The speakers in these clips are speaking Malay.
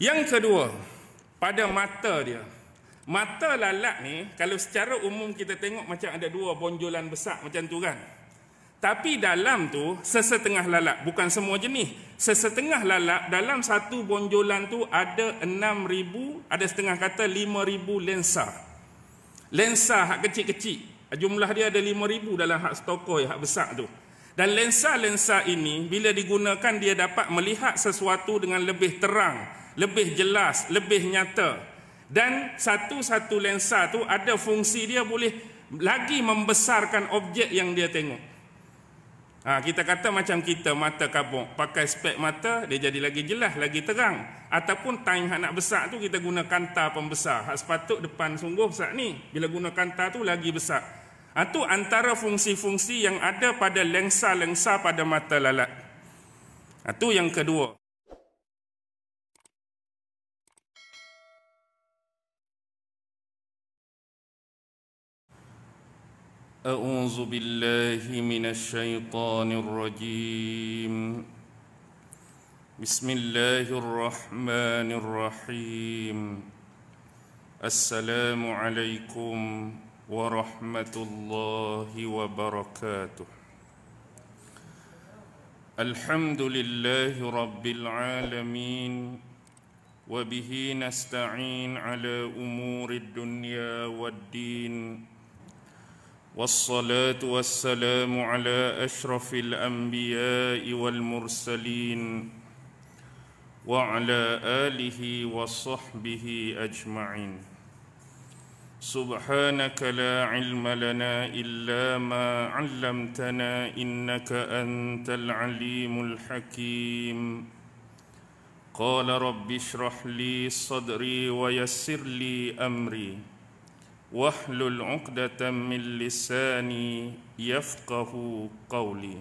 Yang kedua, pada mata dia. Mata lalat ni, kalau secara umum kita tengok macam ada dua bonjolan besar macam tu kan. Tapi dalam tu, sesetengah lalat. Bukan semua jenis. Sesetengah lalat, dalam satu bonjolan tu ada 6,000, ada setengah kata 5,000 lensa. Lensa hak kecil-kecil. Jumlah dia ada 5,000 dalam hak stokoi, hak besar tu. Dan lensa-lensa ini, bila digunakan, dia dapat melihat sesuatu dengan lebih terang, lebih jelas, lebih nyata. Dan satu-satu lensa tu ada fungsi dia boleh lagi membesarkan objek yang dia tengok. Kita kata macam kita mata kabuk, pakai spek mata, dia jadi lagi jelas, lagi terang. Ataupun time hak nak besar tu, kita guna kanta pembesar. Hak sepatut depan sungguh besar ni, bila guna kanta tu lagi besar. Itu antara fungsi-fungsi yang ada pada lensa-lensa pada mata lalat. Itu yang kedua. A'udzu billahi minasy syaithanir rajim. Bismillahirrahmanirrahim. Assalamualaikum warahmatullahi wabarakatuh. Alhamdulillahi rabbil alamin. Wa bihi nasta'in ala umurid dunya waddin. والصلاة والسلام على أشرف الأنبياء والمرسلين وعلى آله وصحبه أجمعين. سبحانك لا علم لنا إلا ما علمتنا إنك أنت العليم الحكيم. قال رب اشرح لي صدري ويسر لي أمري واحلل عقدة من لساني يفقه قولي.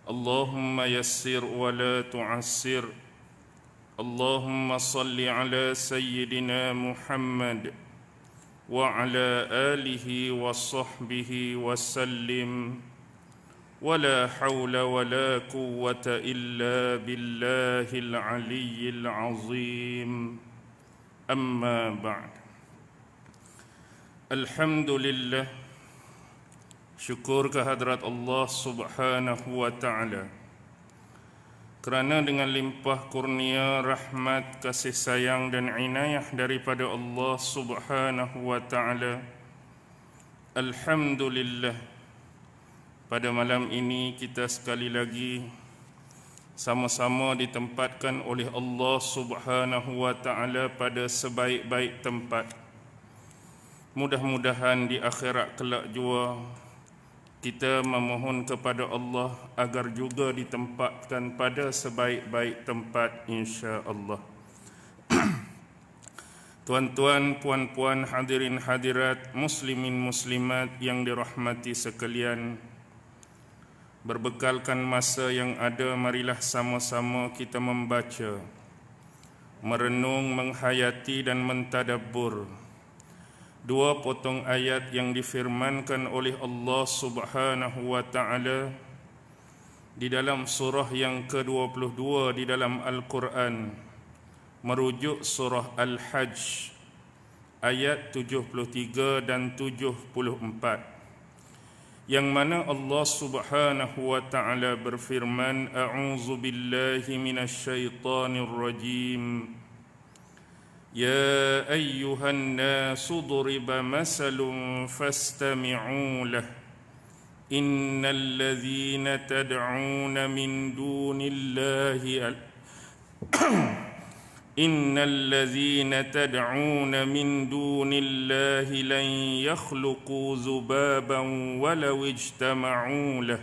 اللهم يسر ولا تعسر. اللهم صل على سيدنا محمد وعلى آله وصحبه وسلم. ولا حول ولا قوة إلا بالله العلي العظيم. أما بعد. Alhamdulillah, syukur kehadrat Allah subhanahu wa ta'ala, kerana dengan limpah kurnia, rahmat, kasih sayang dan inayah daripada Allah subhanahu wa ta'ala, alhamdulillah, pada malam ini kita sekali lagi sama-sama ditempatkan oleh Allah subhanahu wa ta'ala pada sebaik-baik tempat. Mudah-mudahan di akhirat kelak jua kita memohon kepada Allah agar juga ditempatkan pada sebaik-baik tempat, insya-Allah. Tuan-tuan, puan-puan, hadirin hadirat, muslimin muslimat yang dirahmati sekalian, berbekalkan masa yang ada, marilah sama-sama kita membaca, merenung, menghayati dan mentadabbur dua potong ayat yang difirmankan oleh Allah subhanahu wa ta'ala di dalam surah yang ke-22 di dalam Al-Quran, merujuk surah Al-Hajj ayat 73 dan 74, yang mana Allah subhanahu wa ta'ala berfirman, A'udzu billahi minasy syaithanir rajim. يا أيها الناس ضرب مثل فاستمعوا له إن الذين تدعون من دون الله لن يخلقوا ذبابا ولو اجتمعوا له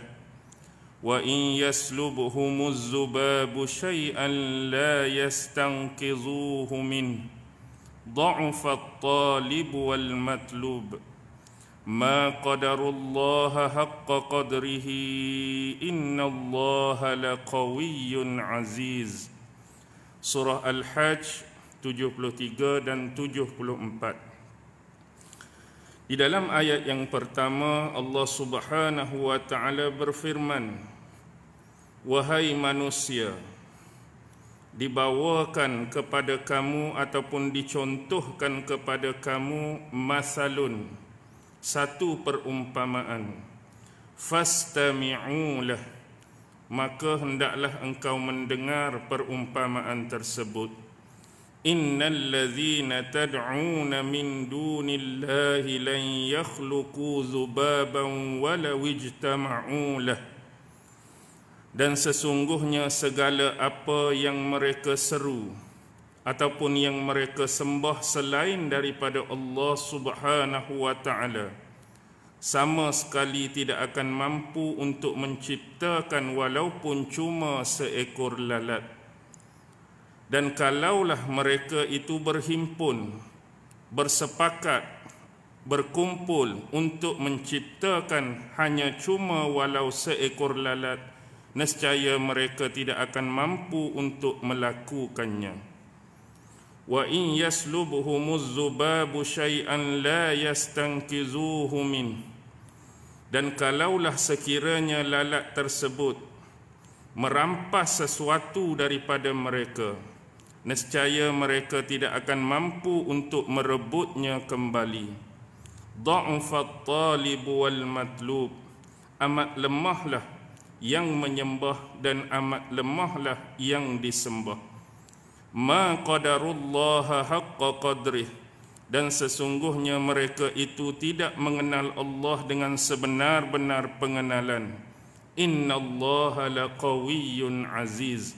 وإن يسلبهم الذباب شيئا لا يستنقذوه منه ضعف الطالب والمطلوب ما قدر الله حق قدره إن الله لقوي عزيز. Surah Al-Hajj 73 dan 74. Di dalam ayat yang pertama, Allah subhanahu wa ta'ala berfirman, wahai manusia, dibawakan kepada kamu ataupun dicontohkan kepada kamu masalun, satu perumpamaan, fastami'u lah, maka hendaklah engkau mendengar perumpamaan tersebut. Innal ladzina tad'una min dunillahi lan yakhluqu dzubaban walau ijtama'u lah. Dan sesungguhnya segala apa yang mereka seru ataupun yang mereka sembah selain daripada Allah Subhanahu wa taala, sama sekali tidak akan mampu untuk menciptakan walaupun cuma seekor lalat. Dan kalaulah mereka itu berhimpun, bersepakat, berkumpul untuk menciptakan hanya cuma walau seekor lalat, nescaya mereka tidak akan mampu untuk melakukannya. Wa in yaslubhumuz zubabu syai'an la yastankizuhu min. Dan kalaulah sekiranya lalat tersebut merampas sesuatu daripada mereka, nescaya mereka tidak akan mampu untuk merebutnya kembali. Dha'fat talib wal matlub, amat lemahlah yang menyembah dan amat lemahlah yang disembah. Ma qadarullaha haqqa qadrih, dan sesungguhnya mereka itu tidak mengenal Allah dengan sebenar-benar pengenalan. Innallaha laqawiyyun aziz,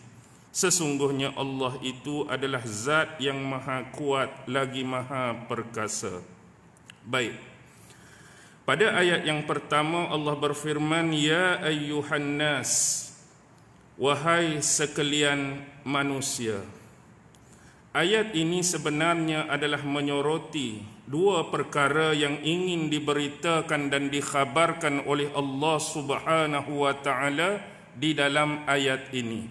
sesungguhnya Allah itu adalah zat yang maha kuat lagi maha perkasa. Baik, pada ayat yang pertama Allah berfirman, ya ayyuhan nas, wahai sekalian manusia. Ayat ini sebenarnya adalah menyoroti dua perkara yang ingin diberitakan dan dikhabarkan oleh Allah Subhanahu wa taala di dalam ayat ini.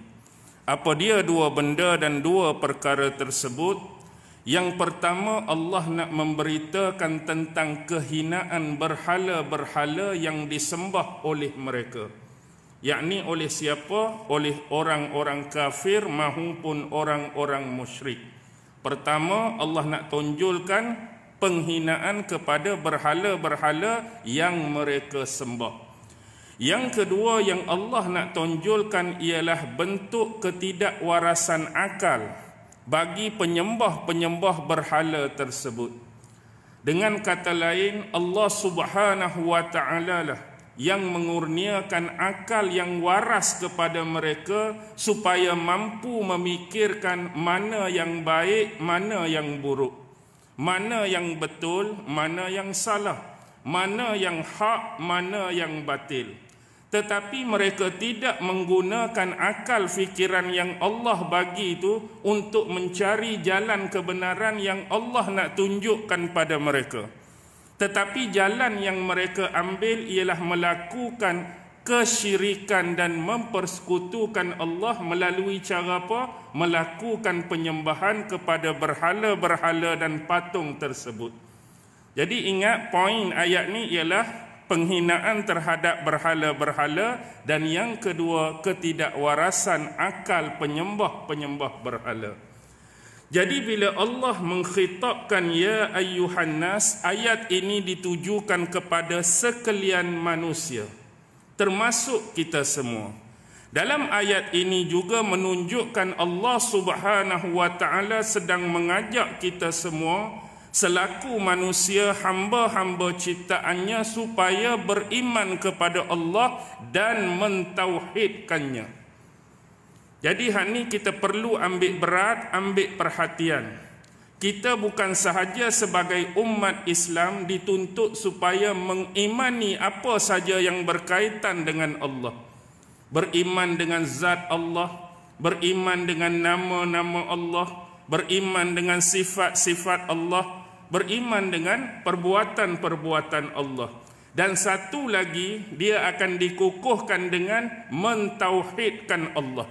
Apa dia dua benda dan dua perkara tersebut? Yang pertama, Allah nak memberitakan tentang kehinaan berhala-berhala yang disembah oleh mereka. Yakni oleh siapa? Oleh orang-orang kafir maupun orang-orang musyrik. Pertama, Allah nak tonjolkan penghinaan kepada berhala-berhala yang mereka sembah. Yang kedua yang Allah nak tonjolkan ialah bentuk ketidakwarasan akal bagi penyembah-penyembah berhala tersebut. Dengan kata lain, Allah Subhanahu wa taala lah yang mengurniakan akal yang waras kepada mereka supaya mampu memikirkan mana yang baik, mana yang buruk, mana yang betul, mana yang salah, mana yang hak, mana yang batil. Tetapi mereka tidak menggunakan akal fikiran yang Allah bagi itu untuk mencari jalan kebenaran yang Allah nak tunjukkan pada mereka. Tetapi jalan yang mereka ambil ialah melakukan kesyirikan dan mempersekutukan Allah melalui cara apa? Melakukan penyembahan kepada berhala-berhala dan patung tersebut. Jadi ingat, poin ayat ni ialah penghinaan terhadap berhala-berhala, dan yang kedua ketidakwarasan akal penyembah-penyembah berhala. Jadi bila Allah mengkhitabkan ya ayyuhan nas, ayat ini ditujukan kepada sekalian manusia, termasuk kita semua. Dalam ayat ini juga menunjukkan Allah Subhanahu wa taala sedang mengajak kita semua selaku manusia, hamba-hamba ciptaannya, supaya beriman kepada Allah dan mentauhidkannya. Jadi hari ini kita perlu ambil berat, ambil perhatian. Kita bukan sahaja sebagai umat Islam dituntut supaya mengimani apa saja yang berkaitan dengan Allah. Beriman dengan zat Allah, beriman dengan nama-nama Allah, beriman dengan sifat-sifat Allah, beriman dengan perbuatan-perbuatan Allah. Dan satu lagi, dia akan dikukuhkan dengan mentauhidkan Allah.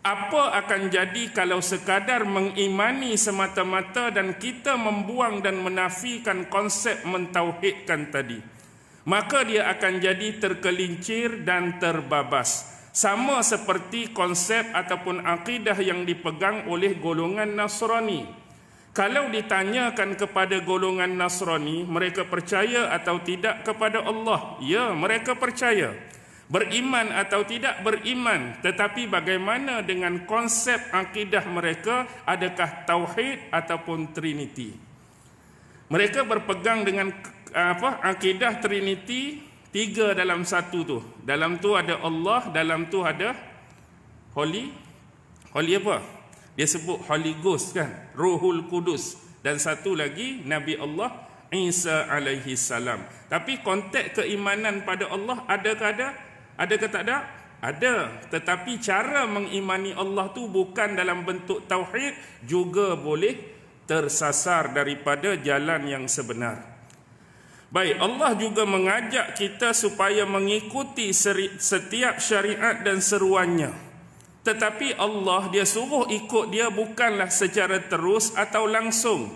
Apa akan jadi kalau sekadar mengimani semata-mata dan kita membuang dan menafikan konsep mentauhidkan tadi? Maka dia akan jadi tergelincir dan terbabas. Sama seperti konsep ataupun akidah yang dipegang oleh golongan Nasrani. Kalau ditanyakan kepada golongan Nasrani, mereka percaya atau tidak kepada Allah? Ya, mereka percaya. Beriman atau tidak beriman, tetapi bagaimana dengan konsep akidah mereka? Adakah tauhid ataupun trinity? Mereka berpegang dengan akidah trinity, 3 dalam 1 tu. Dalam tu ada Allah, dalam tu ada Holy apa? Dia sebut Holy Ghost kan, Ruhul Kudus, dan satu lagi Nabi Allah Isa alaihi salam. Tapi konteks keimanan pada Allah adakah tak ada? Ada, tetapi cara mengimani Allah tu bukan dalam bentuk tauhid, juga boleh tersasar daripada jalan yang sebenar. Baik, Allah juga mengajak kita supaya mengikuti setiap syariat dan seruannya. Tetapi Allah, dia suruh ikut dia bukanlah secara terus atau langsung.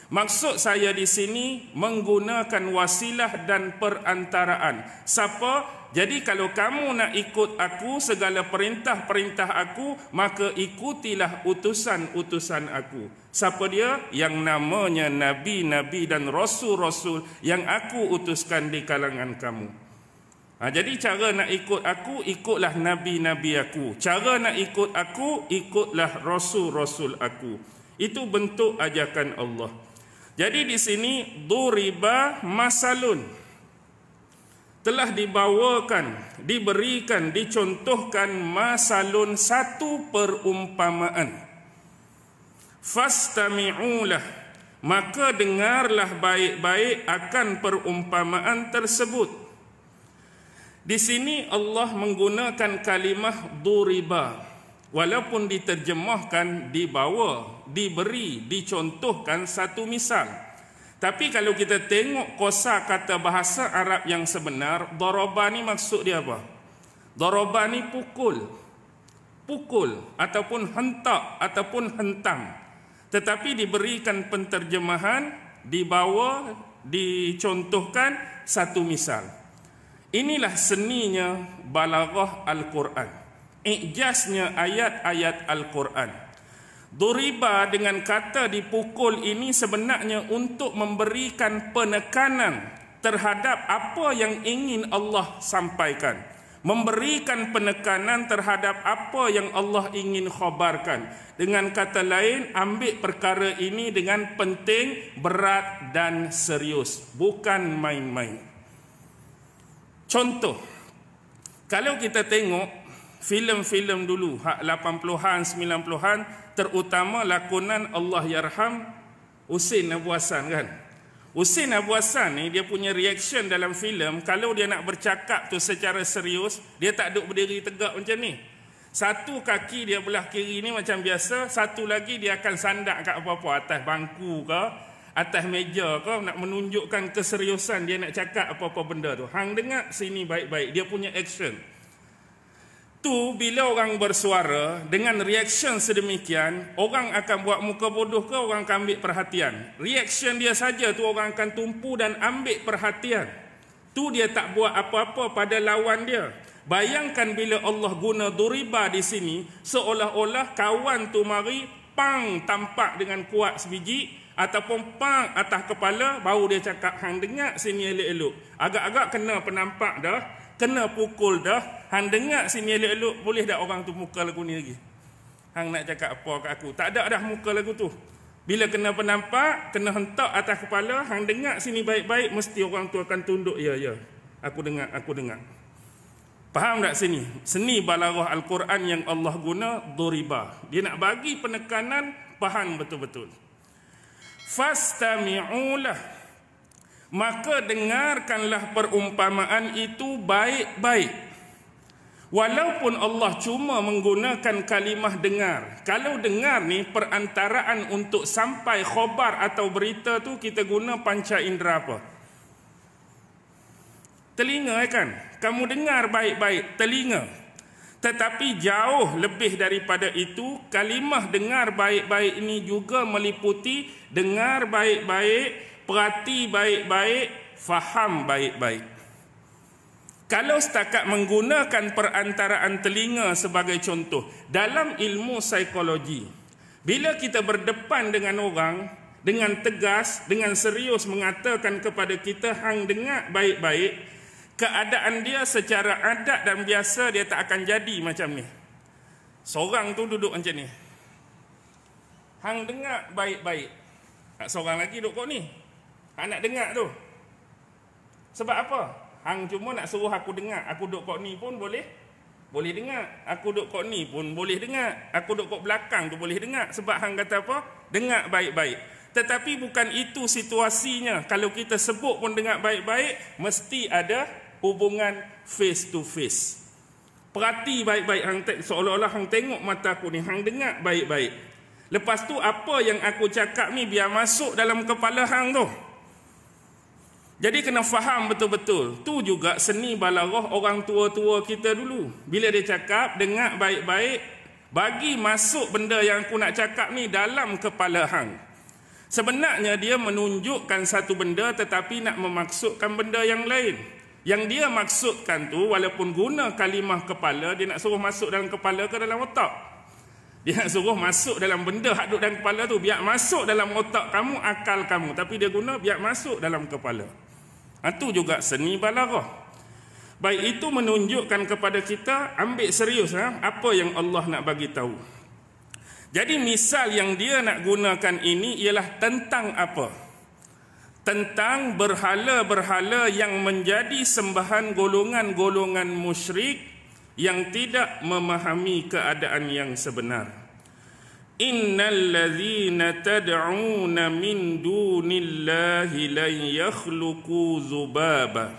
Maksud saya di sini menggunakan wasilah dan perantaraan. Siapa? Jadi kalau kamu nak ikut aku, segala perintah-perintah aku, maka ikutilah utusan-utusan aku. Siapa dia? Yang namanya Nabi-Nabi dan Rasul-Rasul yang aku utuskan di kalangan kamu. Jadi cara nak ikut aku, ikutlah Nabi-Nabi aku. Cara nak ikut aku, ikutlah Rasul-Rasul aku. Itu bentuk ajakan Allah. Jadi di sini duriba masalun, telah dibawakan, diberikan, dicontohkan masalun, satu perumpamaan. Fastami'ulah, maka dengarlah baik-baik akan perumpamaan tersebut. Di sini Allah menggunakan kalimah duriba, walaupun diterjemahkan dibawa, diberi, dicontohkan satu misal. Tapi kalau kita tengok kosa kata bahasa Arab yang sebenar, daraba ni maksud dia apa? Daraba ni pukul ataupun hentak ataupun hentam. Tetapi diberikan penterjemahan, dibawa, dicontohkan satu misal. Inilah seninya balaghah Al-Quran, ijaznya ayat-ayat Al-Quran. Duriba dengan kata dipukul ini sebenarnya untuk memberikan penekanan terhadap apa yang ingin Allah sampaikan. Memberikan penekanan terhadap apa yang Allah ingin khabarkan. Dengan kata lain, ambil perkara ini dengan penting, berat dan serius. Bukan main-main. Contoh, kalau kita tengok filem-filem dulu, 80-an, 90-an, terutama lakonan Allahyarham Husin Abu Hassan kan. Husin Abu Hassan ni dia punya reaction dalam filem, kalau dia nak bercakap tu secara serius, dia tak duduk berdiri tegak macam ni. Satu kaki dia belah kiri ni macam biasa, satu lagi dia akan sandak kat apa-apa, atas bangku ke, atas meja ke, nak menunjukkan keseriusan dia nak cakap apa-apa benda tu. Hang dengar sini baik-baik, dia punya action. Tu bila orang bersuara dengan reaction sedemikian, orang akan buat muka bodoh ke orang akan ambil perhatian? Reaction dia saja tu orang akan tumpu dan ambil perhatian. Tu dia tak buat apa-apa pada lawan dia. Bayangkan bila Allah guna duriba di sini, seolah-olah kawan tu mari pang tampak dengan kuat sebiji, ataupun pang atas kepala, baru dia cakap, hang dengar sini elok-elok. Agak-agak kena penampak dah, kena pukul dah, hang dengar sini elok-elok, boleh tak orang tu muka lagu ni lagi? Hang nak cakap apa kat aku? Tak ada dah muka lagu tu. Bila kena penampak, kena hentak atas kepala, hang dengar sini baik-baik, mesti orang tu akan tunduk, ya, aku dengar. Faham tak sini? Seni balaghah Al-Quran yang Allah guna, duriba. Dia nak bagi penekanan, faham betul-betul. Fastami'ulah, maka dengarkanlah perumpamaan itu baik-baik. Walaupun Allah cuma menggunakan kalimah dengar. Kalau dengar ni perantaraan untuk sampai khabar atau berita tu, kita guna panca indera apa? Telinga kan? Kamu dengar baik-baik, telinga. Tetapi jauh lebih daripada itu, kalimah dengar baik-baik ini juga meliputi dengar baik-baik, perhati baik-baik, faham baik-baik. Kalau setakat menggunakan perantaraan telinga sebagai contoh, dalam ilmu psikologi, bila kita berdepan dengan orang, dengan tegas, dengan serius mengatakan kepada kita, hang dengar baik-baik, keadaan dia secara adat dan biasa dia tak akan jadi macam ni. Seorang tu duduk macam ni, hang dengar baik-baik. Seorang lagi duduk kau ni, hang nak dengar tu. Sebab apa? Hang cuma nak suruh aku dengar. Aku duduk kat ni pun boleh dengar. Aku duduk kat ni pun boleh dengar. Aku duduk kat belakang tu boleh dengar. Sebab hang kata apa? Dengar baik-baik. Tetapi bukan itu situasinya. Kalau kita sebut pun dengar baik-baik, mesti ada hubungan face to face. Perhati baik-baik, hang seolah-olah hang tengok mata aku ni, hang dengar baik-baik. Lepas tu apa yang aku cakap ni biar masuk dalam kepala hang tu. Jadi kena faham betul-betul. Tu juga seni balaghah orang tua-tua kita dulu. Bila dia cakap, dengar baik-baik, bagi masuk benda yang aku nak cakap ni dalam kepala hang. Sebenarnya dia menunjukkan satu benda tetapi nak memaksudkan benda yang lain. Yang dia maksudkan tu, walaupun guna kalimah kepala, dia nak suruh masuk dalam kepala ke dalam otak. Dia nak suruh masuk dalam benda hak duduk dalam kepala tu. Biar masuk dalam otak kamu, akal kamu. Tapi dia guna biar masuk dalam kepala. Itu juga seni balaghah. Baik, itu menunjukkan kepada kita, ambil serius apa yang Allah nak bagi tahu. Jadi misal yang dia nak gunakan ini ialah tentang apa? Tentang berhala-berhala yang menjadi sembahan golongan-golongan musyrik yang tidak memahami keadaan yang sebenar. Innal ladzina tad'una min dunillahi lan yakhluqu dzubaba.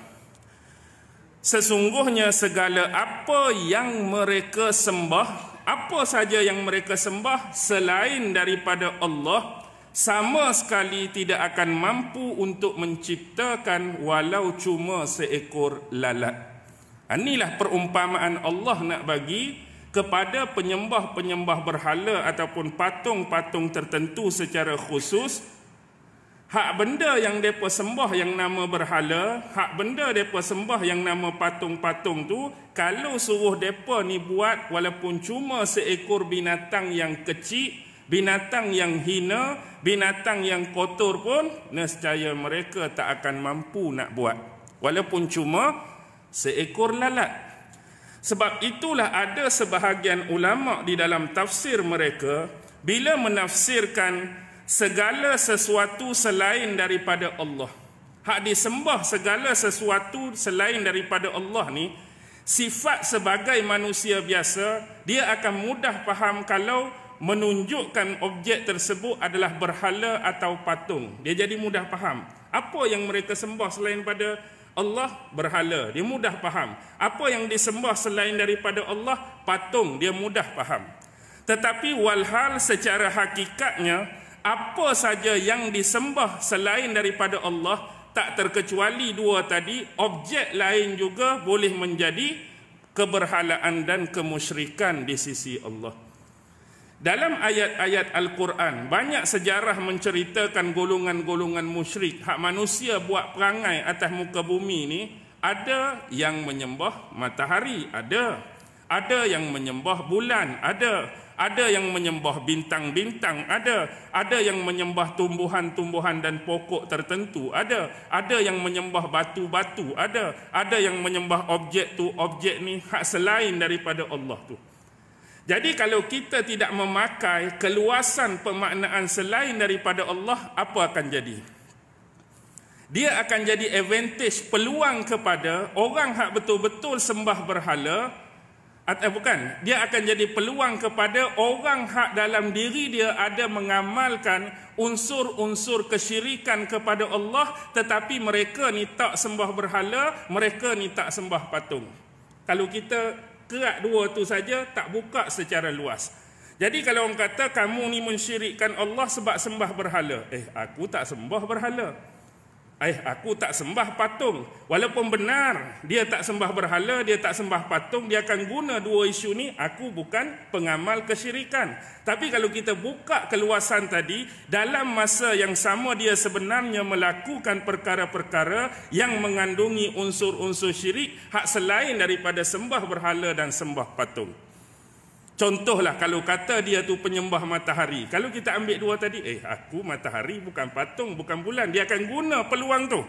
Sesungguhnya segala apa yang mereka sembah, apa saja yang mereka sembah selain daripada Allah, sama sekali tidak akan mampu untuk menciptakan walau cuma seekor lalat. Inilah perumpamaan Allah nak bagi kepada penyembah-penyembah berhala ataupun patung-patung tertentu secara khusus. Hak benda yang mereka sembah yang nama berhala, hak benda mereka sembah yang nama patung-patung tu, kalau suruh mereka ni buat walaupun cuma seekor binatang yang kecil, binatang yang hina, binatang yang kotor pun, nescaya mereka tak akan mampu nak buat. Walaupun cuma seekor lalat. Sebab itulah ada sebahagian ulama di dalam tafsir mereka, bila menafsirkan segala sesuatu selain daripada Allah, hak disembah segala sesuatu selain daripada Allah ni, sifat sebagai manusia biasa, dia akan mudah faham kalau menunjukkan objek tersebut adalah berhala atau patung. Dia jadi mudah faham. Apa yang mereka sembah selain pada Allah, berhala, dia mudah faham. Apa yang disembah selain daripada Allah, patung, dia mudah faham. Tetapi walhal secara hakikatnya, apa saja yang disembah selain daripada Allah, tak terkecuali dua tadi, objek lain juga boleh menjadi keberhalaan dan kemusyrikan di sisi Allah. Dalam ayat-ayat Al-Quran, banyak sejarah menceritakan golongan-golongan musyrik. Hak manusia buat perangai atas muka bumi ni, ada yang menyembah matahari, ada yang menyembah bulan, ada yang menyembah bintang-bintang, ada yang menyembah tumbuhan-tumbuhan dan pokok tertentu, ada yang menyembah batu-batu, ada yang menyembah objek tu, objek ni hak selain daripada Allah tu. Jadi kalau kita tidak memakai keluasan pemaknaan selain daripada Allah, apa akan jadi? Dia akan jadi advantage, peluang kepada orang hak betul-betul sembah berhala, atau bukan, dia akan jadi peluang kepada orang hak dalam diri dia ada mengamalkan unsur-unsur kesyirikan kepada Allah, tetapi mereka ni tak sembah berhala, mereka ni tak sembah patung. Kalau kita kerak dua tu saja, tak buka secara luas. Jadi kalau orang kata kamu ni mensyirikkan Allah sebab sembah berhala, aku tak sembah berhala. Aku tak sembah patung. Walaupun benar dia tak sembah berhala, dia tak sembah patung, dia akan guna dua isu ni, aku bukan pengamal kesyirikan. Tapi kalau kita buka keluasan tadi, dalam masa yang sama dia sebenarnya melakukan perkara-perkara yang mengandungi unsur-unsur syirik, hak selain daripada sembah berhala dan sembah patung. Contohlah kalau kata dia tu penyembah matahari. Kalau kita ambil dua tadi, aku matahari bukan patung, bukan bulan, dia akan guna peluang tu.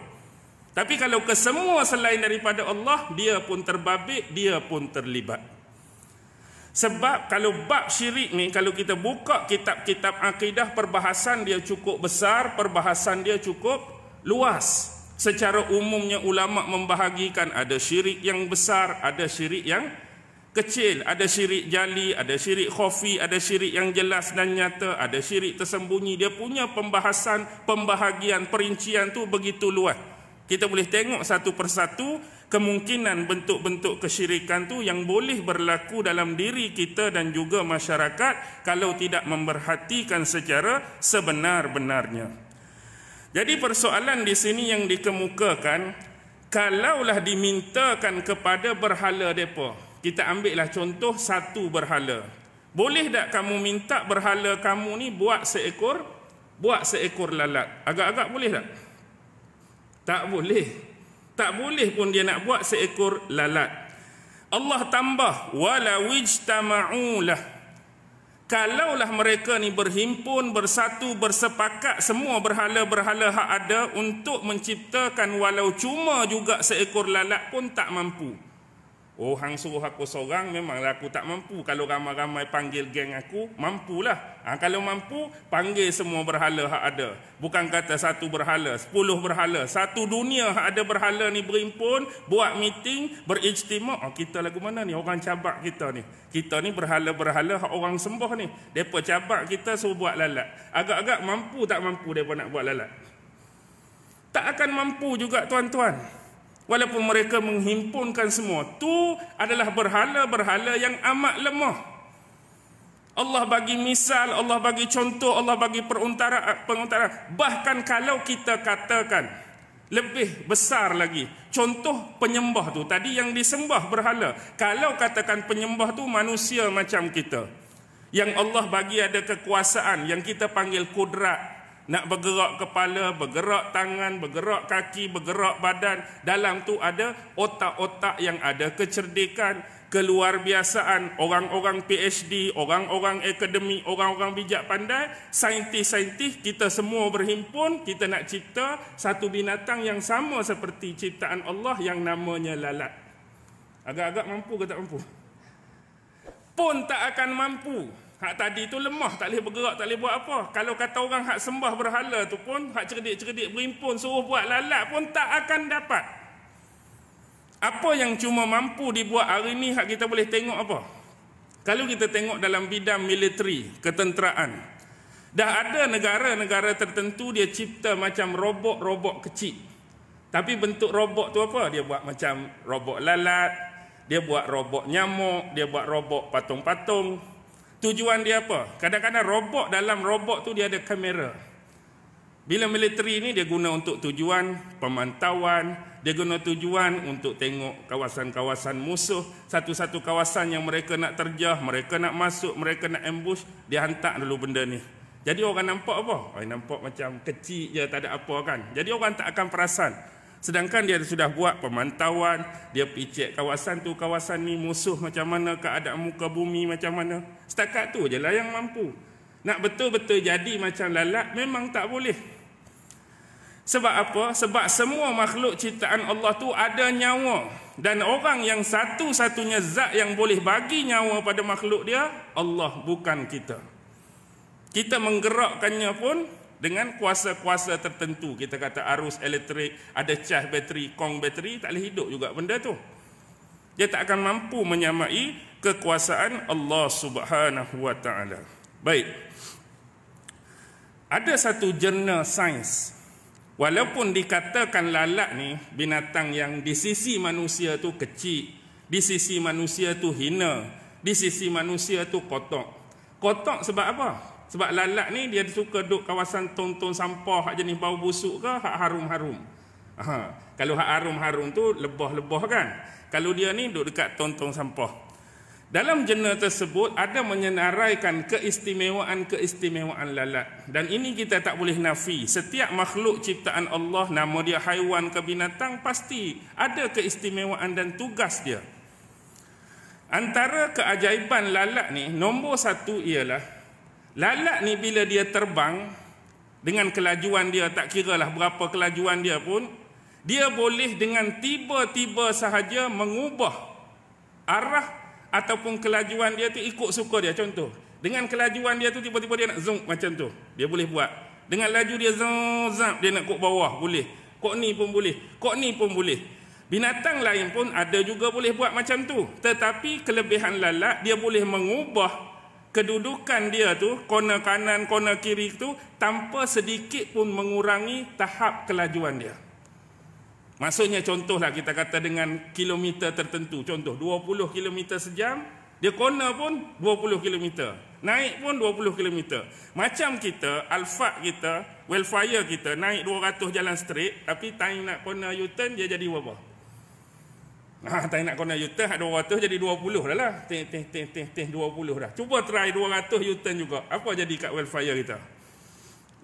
Tapi kalau ke semua selain daripada Allah, dia pun terbabit, dia pun terlibat. Sebab kalau bab syirik ni, kalau kita buka kitab-kitab akidah, perbahasan dia cukup besar, perbahasan dia cukup luas. Secara umumnya ulama membahagikan ada syirik yang besar, ada syirik yang kecil, ada syirik jali, ada syirik khafi, ada syirik yang jelas dan nyata, ada syirik tersembunyi. Dia punya pembahasan, pembahagian, perincian tu begitu luas. Kita boleh tengok satu persatu kemungkinan bentuk-bentuk kesyirikan tu yang boleh berlaku dalam diri kita dan juga masyarakat kalau tidak memerhatikan secara sebenar-benarnya. Jadi persoalan di sini yang dikemukakan, kalaulah dimintakan kepada berhala depa, kita ambillah contoh satu berhala. Boleh tak kamu minta berhala kamu ni buat seekor lalat? Agak-agak boleh tak? Tak boleh. Tak boleh pun dia nak buat seekor lalat. Allah tambah wala wijtama'ulah. Kalaulah mereka ni berhimpun, bersatu, bersepakat, semua berhala-berhala hak ada untuk menciptakan walau cuma juga seekor lalat pun tak mampu. Hang suruh aku seorang, memanglah aku tak mampu. Kalau ramai-ramai panggil geng aku, mampulah. Kalau mampu, panggil semua berhala hak ada. Bukan kata satu berhala, 10 berhala. Satu dunia hak ada berhala ni berhimpun, buat meeting, berijtima'. Kita lagu mana ni? Orang cabak kita ni. Kita ni berhala-berhala hak orang sembah ni. Mereka cabak kita suruh buat lalat. Agak-agak mampu tak mampu mereka nak buat lalat? Tak akan mampu juga tuan-tuan. Walaupun mereka menghimpunkan semua, tu adalah berhala-berhala yang amat lemah. Allah bagi misal, Allah bagi contoh, Allah bagi peruntaraan. Bahkan kalau kita katakan lebih besar lagi, contoh penyembah tu tadi yang disembah berhala. Kalau katakan penyembah tu manusia macam kita, yang Allah bagi ada kekuasaan yang kita panggil kudrat, nak bergerak kepala, bergerak tangan, bergerak kaki, bergerak badan. Dalam tu ada otak-otak yang ada kecerdikan, keluarbiasaan, orang-orang PhD, orang-orang akademik, orang-orang bijak pandai, saintis-saintis, kita semua berhimpun, kita nak cipta satu binatang yang sama seperti ciptaan Allah yang namanya lalat. Agak-agak mampu ke tak mampu? Pun tak akan mampu. Hak tadi tu lemah, tak boleh bergerak, tak boleh buat apa. Kalau kata orang hak sembah berhala tu pun, hak cerdik-cerdik berhimpun suruh buat lalat pun tak akan dapat. Apa yang cuma mampu dibuat hari ni, hak kita boleh tengok apa? Kalau kita tengok dalam bidang militeri, ketenteraan, dah ada negara-negara tertentu dia cipta macam robot-robot kecil. Tapi bentuk robot tu apa? Dia buat macam robot lalat, dia buat robot nyamuk, dia buat robot patung-patung. Tujuan dia apa? Kadang-kadang robot, dalam robot tu dia ada kamera. Bila militeri ni dia guna untuk tujuan pemantauan, dia guna tujuan untuk tengok kawasan-kawasan musuh, satu-satu kawasan yang mereka nak terjah, mereka nak masuk, mereka nak ambush, dia hantar dulu benda ni. Jadi orang nampak apa? Nampak macam kecil je, tak ada apa kan. Jadi orang tak akan perasan. Sedangkan dia sudah buat pemantauan, dia pergi cek kawasan tu, kawasan ni musuh macam mana, keadaan muka bumi macam mana. Setakat tu je lah yang mampu. Nak betul-betul jadi macam lalat memang tak boleh. Sebab apa? Sebab semua makhluk ciptaan Allah tu ada nyawa. Dan orang yang satu-satunya zat yang boleh bagi nyawa pada makhluk dia, Allah, bukan kita. Kita menggerakkannya pun dengan kuasa-kuasa tertentu. Kita kata arus elektrik, ada cas bateri, kong bateri, tak boleh hidup juga benda tu. Dia tak akan mampu menyamai kekuasaan Allah Subhanahu wa taala. Baik. Ada satu jurnal sains, walaupun dikatakan lalat ni binatang yang di sisi manusia tu kecil, di sisi manusia tu hina, di sisi manusia tu kotor. Kotor sebab apa? Sebab lalat ni dia suka duduk kawasan tong-tong sampah hak jenis bau busuk ke, hak harum-harum. Kalau hak harum-harum tu lebah-lebah kan. Kalau dia ni duduk dekat tong-tong sampah. Dalam jurnal tersebut ada menyenaraikan keistimewaan-keistimewaan lalat. Dan ini kita tak boleh nafi. Setiap makhluk ciptaan Allah, nama dia haiwan ke binatang, pasti ada keistimewaan dan tugas dia. Antara keajaiban lalat ni, nombor satu ialah lalat ni bila dia terbang dengan kelajuan dia, tak kiralah berapa kelajuan dia pun, dia boleh dengan tiba-tiba sahaja mengubah arah ataupun kelajuan dia tu ikut suka dia. Contoh, dengan kelajuan dia tu tiba-tiba dia nak zoom macam tu, dia boleh buat. Dengan laju dia zoom, dia nak kok bawah, boleh. Kok ni pun boleh, kok ni pun boleh. Binatang lain pun ada juga boleh buat macam tu. Tetapi kelebihan lalat, dia boleh mengubah kedudukan dia tu, kona kanan, kona kiri tu, tanpa sedikit pun mengurangi tahap kelajuan dia. Maksudnya contohlah kita kata dengan kilometer tertentu. Contoh 20 km sejam, dia kona pun 20 km. Naik pun 20 km. Macam kita, Alphard kita, Wildfire kita, naik 200 jalan straight, tapi time nak kona U-turn, dia jadi berapa? Time nak kona U-turn, 200 jadi 20 dah lah. 20 dah. Cuba try 200 U-turn juga. Apa jadi kat Wildfire kita?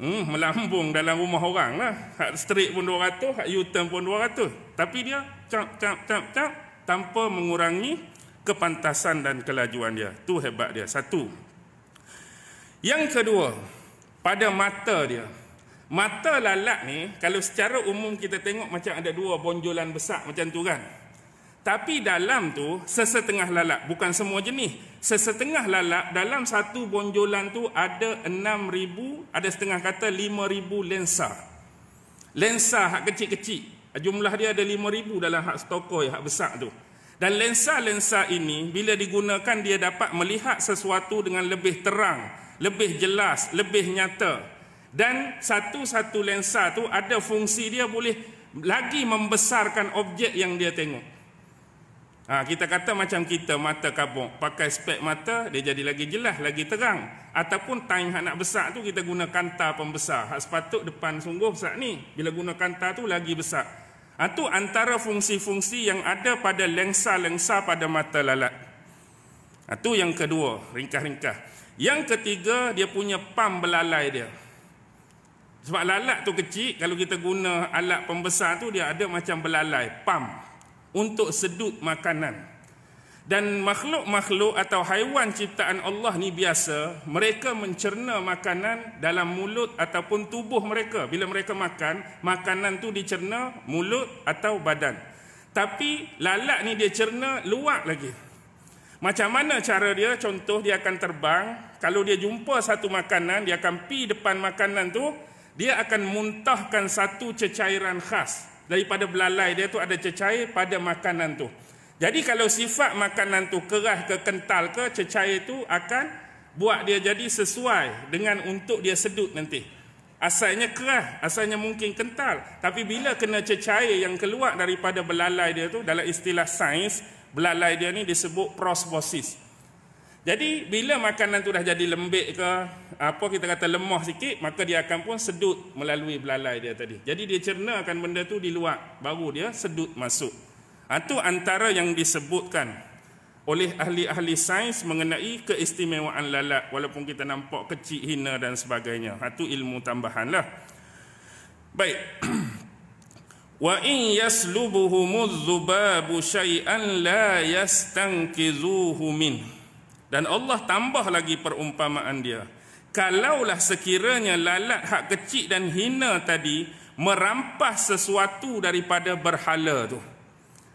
Melambung dalam rumah orang lah. Hak straight pun 200, hak U-turn pun 200. Tapi dia cap tanpa mengurangi kepantasan dan kelajuan dia. Tu hebat dia. Satu. Yang kedua, pada mata dia. Mata lalat ni, kalau secara umum kita tengok macam ada dua bonjolan besar macam tu kan. Tapi dalam tu, sesetengah lalat, bukan semua jenis. Sesetengah lalat, dalam satu bonjolan tu ada 6,000, ada setengah kata 5,000 lensa. Lensa hak kecil-kecil. Jumlah dia ada 5,000 dalam hak stokoi, hak besar tu. Dan lensa-lensa ini, bila digunakan, dia dapat melihat sesuatu dengan lebih terang, lebih jelas, lebih nyata. Dan satu-satu lensa tu ada fungsi dia boleh lagi membesarkan objek yang dia tengok. Kita kata macam kita mata kabuk, pakai spek mata, dia jadi lagi jelas, lagi terang. Ataupun time hak nak besar tu kita guna kanta pembesar. Hak sepatut depan sungguh besar ni, bila guna kanta tu lagi besar. Itu antara fungsi-fungsi yang ada pada lensa-lensa pada mata lalat. Itu yang kedua, ringkas-ringkas. Yang ketiga, dia punya pam belalai dia. Sebab lalat tu kecil, kalau kita guna alat pembesar tu, dia ada macam belalai, pam, untuk sedut makanan. Dan makhluk-makhluk atau haiwan ciptaan Allah ni biasa, mereka mencerna makanan dalam mulut ataupun tubuh mereka. Bila mereka makan, makanan tu dicerna mulut atau badan. Tapi lalat ni dia cerna luar lagi. Macam mana cara dia? Contoh, dia akan terbang. Kalau dia jumpa satu makanan, dia akan pi depan makanan tu, dia akan muntahkan satu cecairan khas. Daripada belalai dia tu ada cecair pada makanan tu. Jadi kalau sifat makanan tu keras ke kental ke, cecair tu akan buat dia jadi sesuai dengan untuk dia sedut nanti. Asalnya keras, asalnya mungkin kental. Tapi bila kena cecair yang keluar daripada belalai dia tu, dalam istilah sains, belalai dia ni disebut prosmosis. Jadi bila makanan tu dah jadi lembik ke, apa kita kata lemah sikit, maka dia akan pun sedut melalui belalai dia tadi. Jadi dia cernakan benda tu di luar, baru dia sedut masuk. Itu antara yang disebutkan oleh ahli-ahli sains mengenai keistimewaan lalat, walaupun kita nampak kecil, hina dan sebagainya. Itu ilmu tambahan lah. Baik. Wa in yaslubuhumuz zubabu syai'an la yastankizuhu min. Dan Allah tambah lagi perumpamaan dia. Kalaulah sekiranya lalat hak kecil dan hina tadi merampas sesuatu daripada berhala tu.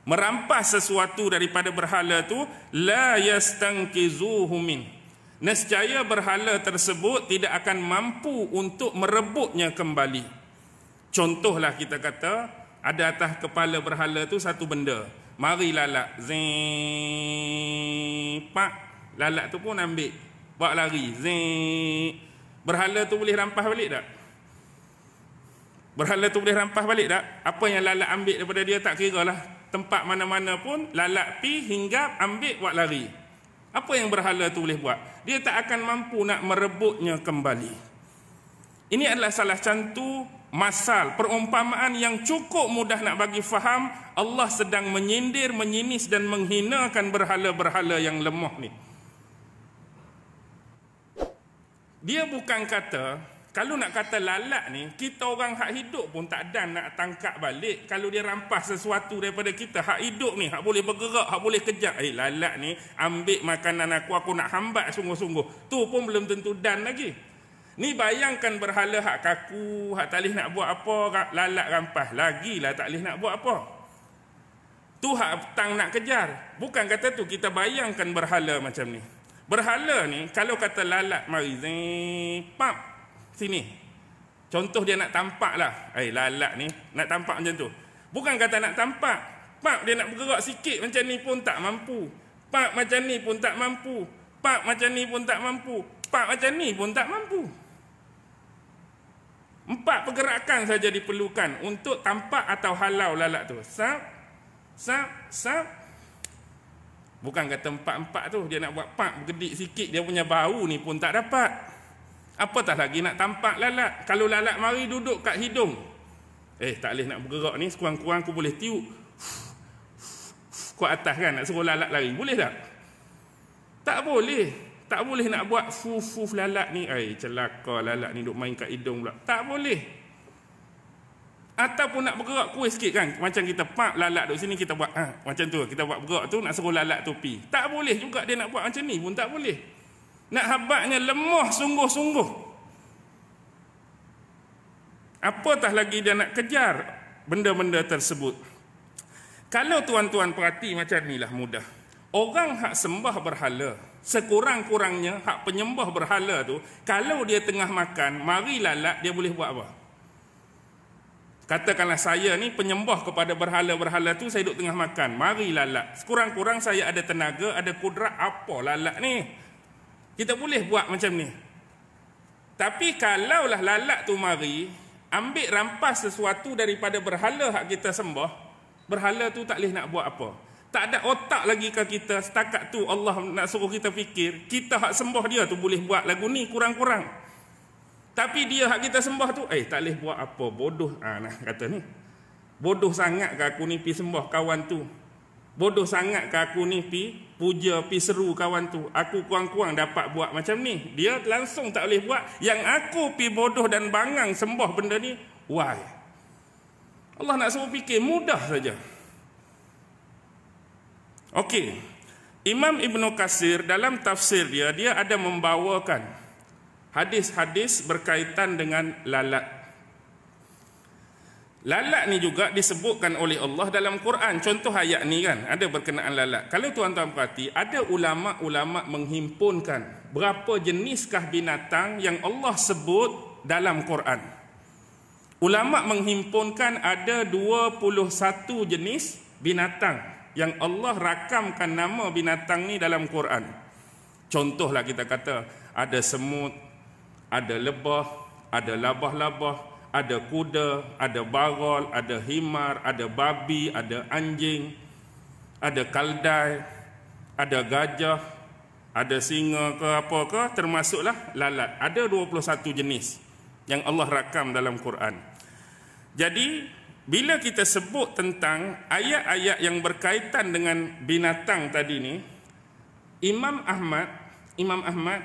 Merampas sesuatu daripada berhala tu, la yastankizuhu min. Nescaya berhala tersebut tidak akan mampu untuk merebutnya kembali. Contohlah kita kata, ada atas kepala berhala tu satu benda. Mari lalat. Pak. Lalat tu pun ambil, bawa lari. Berhala tu boleh rampas balik tak? Berhala tu boleh rampas balik tak? Apa yang lalat ambil daripada dia tak kira lah. Tempat mana-mana pun lalat pi hingga ambil buat lari. Apa yang berhala tu boleh buat? Dia tak akan mampu nak merebutnya kembali. Ini adalah salah satu masal, perumpamaan yang cukup mudah nak bagi faham. Allah sedang menyindir, menyinis dan menghinakan berhala-berhala yang lemah ni. Dia bukan kata, kalau nak kata lalat ni, kita orang hak hidup pun tak ada nak tangkap balik. Kalau dia rampas sesuatu daripada kita, hak hidup ni, hak boleh bergerak, hak boleh kejap. Lalat ni, ambil makanan aku nak hambat sungguh-sungguh. Tu pun belum tentu dan lagi. Ni bayangkan berhala hak kaku, hak tak boleh nak buat apa, lalat rampas. Lagilah tak boleh nak buat apa. Tu hak tang nak kejar. Bukan kata tu kita bayangkan berhala macam ni. Berhala ni, kalau kata lalat mari, pap, sini. Contoh dia nak tampak lah. Lalat ni, nak tampak macam tu. Bukan kata nak tampak. Pap dia nak bergerak sikit macam ni pun tak mampu. Pap macam ni pun tak mampu. Pap macam ni pun tak mampu. Pap macam ni pun tak mampu. 4 pergerakan saja diperlukan untuk tampak atau halau lalat tu. Sap, sap, sap. Bukan kata 4-4 tu, dia nak buat pak bergedik sikit, dia punya bau ni pun tak dapat. Apatah lagi nak tampak lalat. Kalau lalat mari duduk kat hidung, tak boleh nak bergerak ni, sekurang-kurang aku boleh tiup kuat atas kan, nak suruh lalat lari. Boleh tak? Tak boleh. Tak boleh nak buat fuf lalat ni. Celaka lalat ni duk main kat hidung pula. Tak boleh. Ataupun nak bergerak kuih sikit kan, macam kita pak lalat duduk sini, kita buat macam tu, kita buat bergerak tu, nak suruh lalat tu pi. Tak boleh juga dia nak buat macam ni pun tak boleh. Nak habatnya lemah sungguh-sungguh. Apatah lagi dia nak kejar benda-benda tersebut. Kalau tuan-tuan perhati macam ni lah mudah. Orang hak sembah berhala, sekurang-kurangnya hak penyembah berhala tu, kalau dia tengah makan, mari lalat, dia boleh buat apa? Katakanlah saya ni penyembah kepada berhala-berhala tu, saya duduk tengah makan, mari lalat. Sekurang-kurang saya ada tenaga, ada kudrat, apa lalat ni? Kita boleh buat macam ni. Tapi kalaulah lalat tu mari, ambil rampas sesuatu daripada berhala hak kita sembah, berhala tu tak boleh nak buat apa. Tak ada otak lagi ke kita, setakat tu Allah nak suruh kita fikir, kita hak sembah dia tu boleh buat lagu ni kurang-kurang. Tapi dia hak kita sembah tu, tak boleh buat apa, bodoh. Kata ni, bodoh sangat ke aku ni pi sembah kawan tu. Bodoh sangat ke aku ni pi puja, pi seru kawan tu. Aku kurang-kurang dapat buat macam ni. Dia langsung tak boleh buat. Yang aku pi bodoh dan bangang sembah benda ni, why? Allah nak suruh fikir, mudah saja. Okey. Imam Ibn Katsir dalam tafsir dia ada membawakan hadis-hadis berkaitan dengan lalat. Lalat ni juga disebutkan oleh Allah dalam Quran. Contoh ayat ni kan, ada berkenaan lalat. Kalau tuan-tuan perhati, ada ulama-ulama menghimpunkan berapa jeniskah binatang yang Allah sebut dalam Quran. Ulama menghimpunkan ada 21 jenis binatang yang Allah rakamkan nama binatang ni dalam Quran. Contohlah kita kata, ada semut, ada lebah, ada labah-labah, ada kuda, ada barol, ada himar, ada babi, ada anjing, ada kaldai, ada gajah, ada singa ke apa ke, termasuklah lalat. Ada 21 jenis yang Allah rakam dalam Quran. Jadi, bila kita sebut tentang ayat-ayat yang berkaitan dengan binatang tadi ni, Imam Ahmad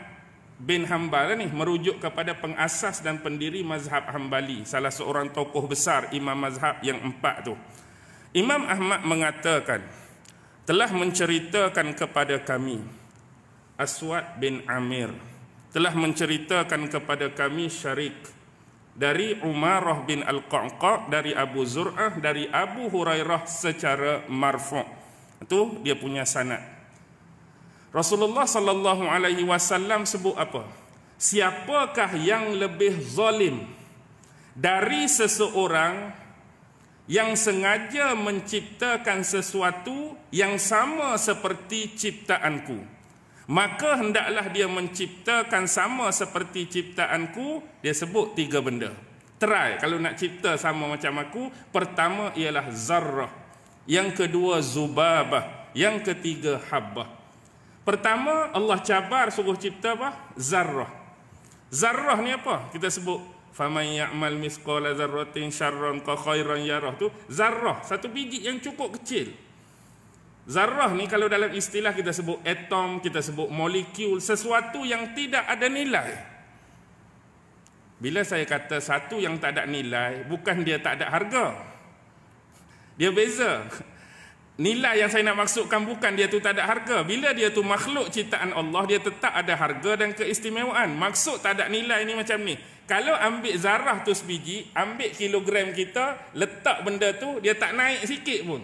bin Hanbal ni merujuk kepada pengasas dan pendiri mazhab Hambali, salah seorang tokoh besar imam mazhab yang 4 tu. Imam Ahmad mengatakan, telah menceritakan kepada kami Aswad bin Amir, telah menceritakan kepada kami Syarik dari Umarah bin Al-Qa'qa', dari Abu Zur'ah, dari Abu Hurairah secara marfu'. Itu dia punya sanad. Rasulullah sallallahu alaihi wasallam sebut apa? Siapakah yang lebih zalim dari seseorang yang sengaja menciptakan sesuatu yang sama seperti ciptaanku? Maka hendaklah dia menciptakan sama seperti ciptaanku. Dia sebut 3 benda. Try kalau nak cipta sama macam aku. Pertama ialah zarrah, yang kedua zubabah, yang ketiga habbah. Pertama, Allah cabar suruh cipta apa? Zarrah. Zarrah ni apa? Kita sebut faman ya'mal mithqala dzarratin syarran ka khairan yarah tu, zarrah, satu biji yang cukup kecil. Zarrah ni kalau dalam istilah kita sebut atom, kita sebut molekul, sesuatu yang tidak ada nilai. Bila saya kata satu yang tak ada nilai, bukan dia tak ada harga. Dia beza. Nilai yang saya nak maksudkan bukan dia tu tak ada harga. Bila dia tu makhluk ciptaan Allah, dia tetap ada harga dan keistimewaan. Maksud tak ada nilai ni macam ni. Kalau ambil zarah tu sebiji, ambil kilogram kita, letak benda tu, dia tak naik sikit pun.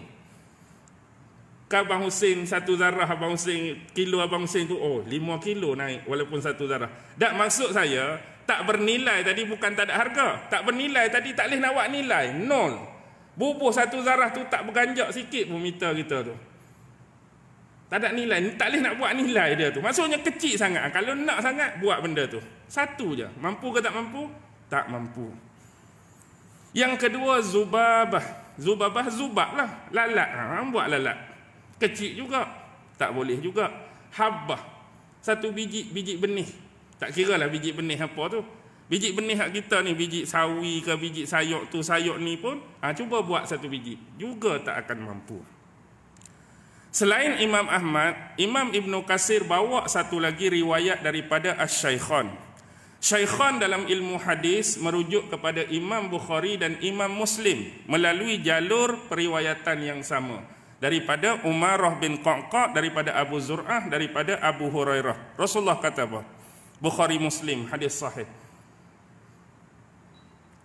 Abang Hussein satu zarah, Abang Hussein kilo, Abang Hussein tu 5 kilo naik walaupun satu zarah. Tak, maksud saya tak bernilai tadi bukan tak ada harga. Tak bernilai tadi tak boleh nak buat nilai, nol. Bubuh satu zarah tu tak berganjak sikit pun meter kita tu. Tak ada nilai, tak boleh nak buat nilai dia tu. Maksudnya kecil sangat. Kalau nak sangat, buat benda tu. Satu je. Mampu ke tak mampu? Tak mampu. Yang kedua, zubabah. Zubabah, zubab lah. Lalat. Buat lalat. Kecil juga. Tak boleh juga. Habbah. Satu biji benih. Tak kira lah biji benih apa tu. Biji benih hak kita ni, biji sawi ke biji sayur tu, sayur ni pun, cuba buat satu biji. Juga tak akan mampu. Selain Imam Ahmad, Imam Ibn Katsir bawa satu lagi riwayat daripada Asy-Syaikhan. Syaikhan dalam ilmu hadis merujuk kepada Imam Bukhari dan Imam Muslim melalui jalur periwayatan yang sama. Daripada Umarah bin Qa'qa', daripada Abu Zur'ah, daripada Abu Hurairah. Rasulullah kata apa? Bukhari Muslim, hadis sahih.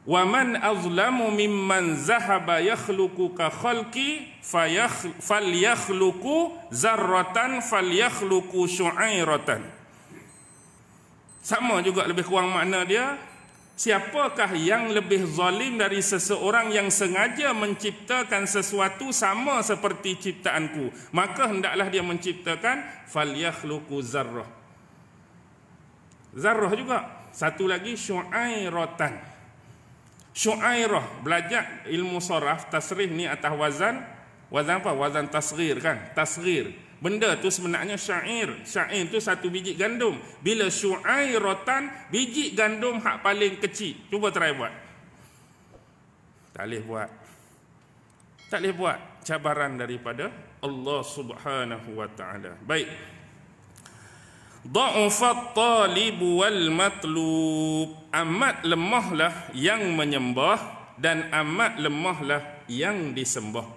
Wa man azlamu mimman zahaba yakhluqu ka khalqi falyakhluqu zarratan falyakhluqu syu'airatan. Sama juga lebih kurang makna dia, siapakah yang lebih zalim dari seseorang yang sengaja menciptakan sesuatu sama seperti ciptaanku, maka hendaklah dia menciptakan falyakhluqu zarrah. Zarrah juga. Satu lagi syu'airatan. Syu'airah, belajar ilmu saraf, tasrif ni atas wazan apa? Wazan tasghir kan? Tasghir. Benda tu sebenarnya syair. Syair tu satu biji gandum. Bila syu'airatan, biji gandum hak paling kecil. Cuba try buat. Tak boleh buat. Tak boleh buat. Cabaran daripada Allah Subhanahu wa ta'ala. Baik. Dha'ufat talibu wal matlub. Amat lemahlah yang menyembah dan amat lemahlah yang disembah.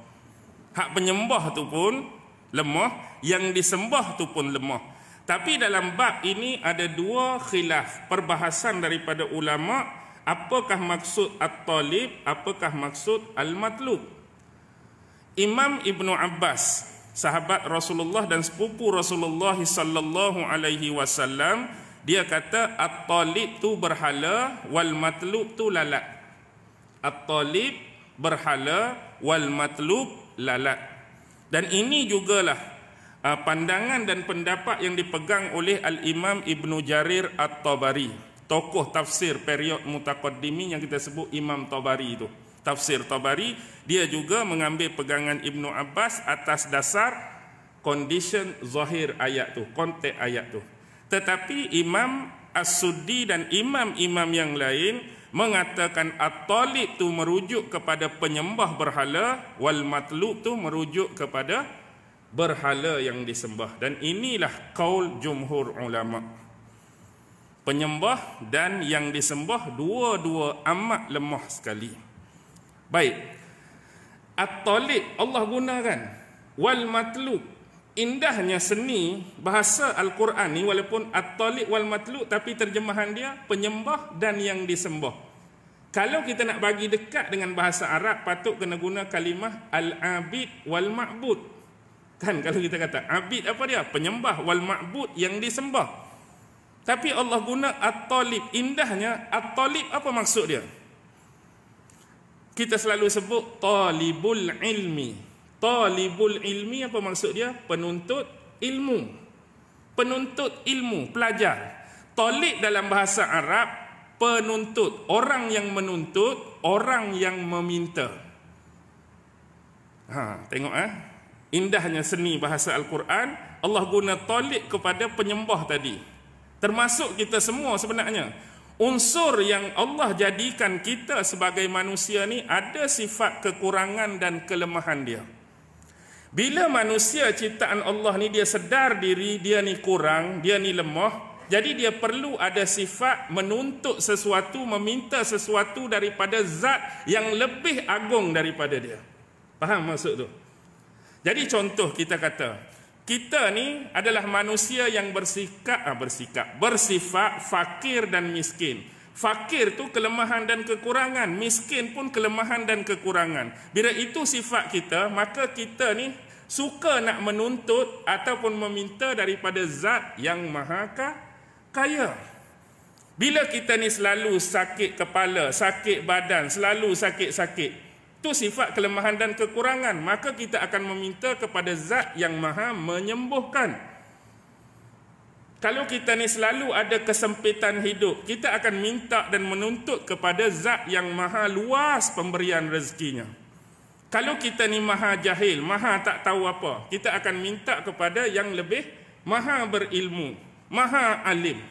Hak penyembah tu pun lemah, yang disembah tu pun lemah. Tapi dalam bab ini ada dua khilaf, perbahasan daripada ulama, apakah maksud at-talib, apakah maksud al-matlub. Imam Ibnu Abbas, sahabat Rasulullah dan sepupu Rasulullah sallallahu alaihi wasallam, dia kata at-talib tu berhala, wal matlub tu lalat. At-talib berhala, wal matlub lalat. Dan ini jugalah pandangan dan pendapat yang dipegang oleh Al-Imam Ibnu Jarir At-Tabari, tokoh tafsir period mutaqaddimin yang kita sebut Imam Tabari itu. Tafsir Tabari, dia juga mengambil pegangan Ibnu Abbas atas dasar condition zahir ayat tu, konteks ayat tu. Tetapi Imam As-Suddi dan imam-imam yang lain mengatakan at-talib tu merujuk kepada penyembah berhala, wal matlub tu merujuk kepada berhala yang disembah. Dan inilah qaul jumhur ulama. Penyembah dan yang disembah dua-dua amat lemah sekali. Baik. At-talib Allah gunakan, wal matlub. Indahnya seni bahasa Al-Quran ni, walaupun at-talib wal matlub, tapi terjemahan dia penyembah dan yang disembah. Kalau kita nak bagi dekat dengan bahasa Arab, patut kena guna kalimah al-abid wal ma'bud. Kan kalau kita kata abid apa dia? Penyembah, wal ma'bud yang disembah. Tapi Allah guna at-talib. Indahnya at-talib apa maksud dia? Kita selalu sebut talibul ilmi. Talibul ilmi apa maksud dia? Penuntut ilmu. Penuntut ilmu, pelajar. Talib dalam bahasa Arab penuntut, orang yang menuntut, orang yang meminta. Tengok indahnya seni bahasa Al-Quran. Allah guna talib kepada penyembah tadi. Termasuk kita semua sebenarnya. Unsur yang Allah jadikan kita sebagai manusia ni ada sifat kekurangan dan kelemahan dia. Bila manusia ciptaan Allah ni dia sedar diri dia ni kurang, dia ni lemah, jadi dia perlu ada sifat menuntut sesuatu, meminta sesuatu daripada zat yang lebih agung daripada dia. Faham maksud tu? Jadi contoh kita kata, kita ni adalah manusia yang bersifat fakir dan miskin. Fakir tu kelemahan dan kekurangan, miskin pun kelemahan dan kekurangan. Bila itu sifat kita, maka kita ni suka nak menuntut ataupun meminta daripada zat yang maha kaya. Bila kita ni selalu sakit kepala, sakit badan, selalu sakit-sakit, itu sifat kelemahan dan kekurangan, maka kita akan meminta kepada zat yang maha menyembuhkan. Kalau kita ni selalu ada kesempitan hidup, kita akan minta dan menuntut kepada zat yang maha luas pemberian rezekinya. Kalau kita ni maha jahil, maha tak tahu apa, kita akan minta kepada yang lebih maha berilmu, maha alim.